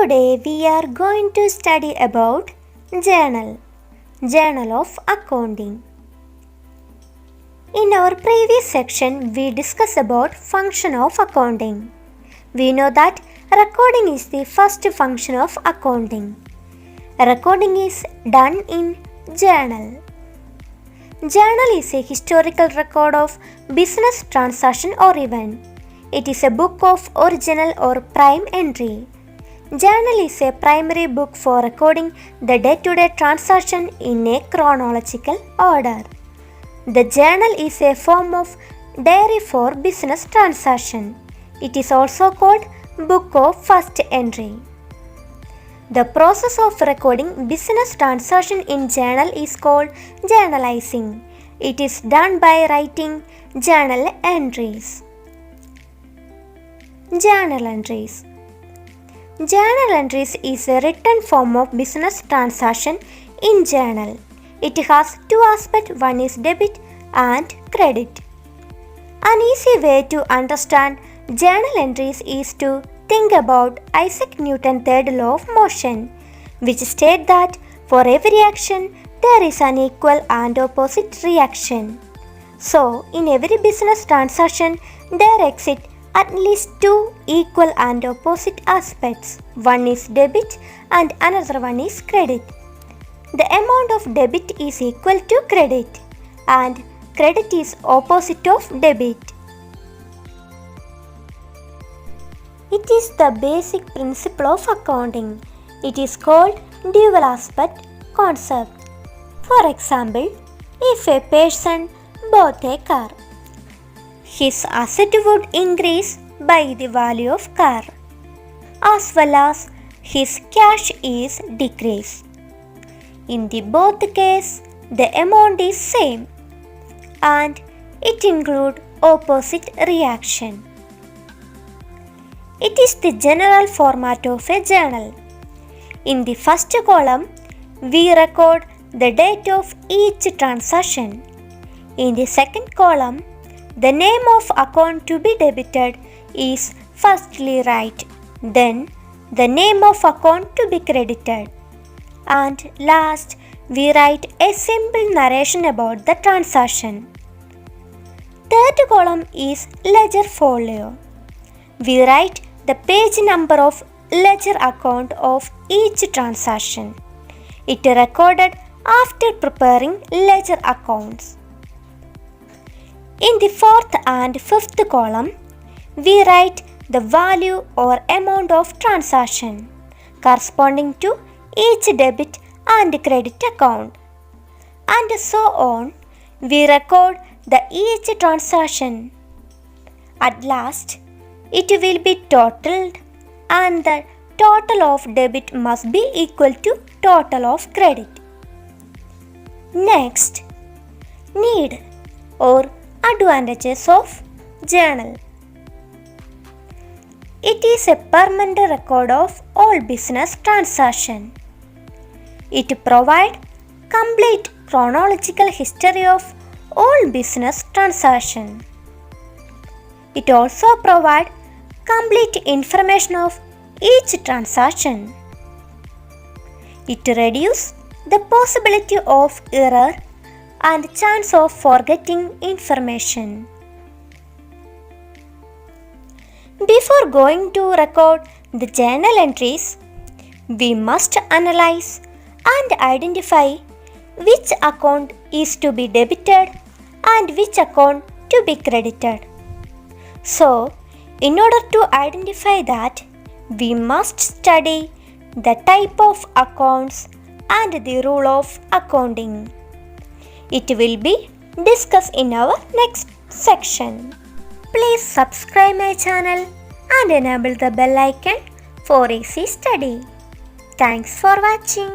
Today we are going to study about Journal of Accounting. In our previous section, we discussed about function of accounting. We know that recording is the first function of accounting. Recording is done in journal. Journal is a historical record of business transaction or event. It is a book of original or prime entry. Journal is a primary book for recording the day-to-day transaction in a chronological order. The journal is a form of diary for business transaction. It is also called book of first entry. The process of recording business transaction in journal is called journalising. It is done by writing journal entries. Journal entries. Journal entries is a written form of business transaction in journal. It has two aspects, one is debit and credit. An easy way to understand journal entries is to think about Isaac Newton's third law of motion, which states that for every action there is an equal and opposite reaction. So, in every business transaction there exist at least two equal and opposite aspects. One is debit and another one is credit. The amount of debit is equal to credit and credit is opposite of debit. It is the basic principle of accounting. It is called dual aspect concept. For example, if a person bought a car, his asset would increase by the value of car, as well as his cash is decreased. In the both case, the amount is same and it include opposite reaction. It is the general format of a journal. In the first column, we record the date of each transaction. In the second column, the name of account to be debited is firstly right, then the name of account to be credited, and last we write a simple narration about the transaction. Third column is ledger folio. We write the page number of ledger account of each transaction. It is recorded after preparing ledger accounts. In the fourth and fifth column, we write the value or amount of transaction corresponding to each debit and credit account. And so on, we record the each transaction. At last, it will be totaled and the total of debit must be equal to total of credit. Next, need or advantages of journal. It is a permanent record of all business transactions. It provides complete chronological history of all business transactions. It also provides complete information of each transaction. It reduces the possibility of error and chance of forgetting information. Before going to record the journal entries, we must analyze and identify which account is to be debited and which account to be credited. So, in order to identify that, we must study the type of accounts and the rule of accounting. It will be discussed in our next section. Please subscribe my channel and enable the bell icon for easy study. Thanks for watching.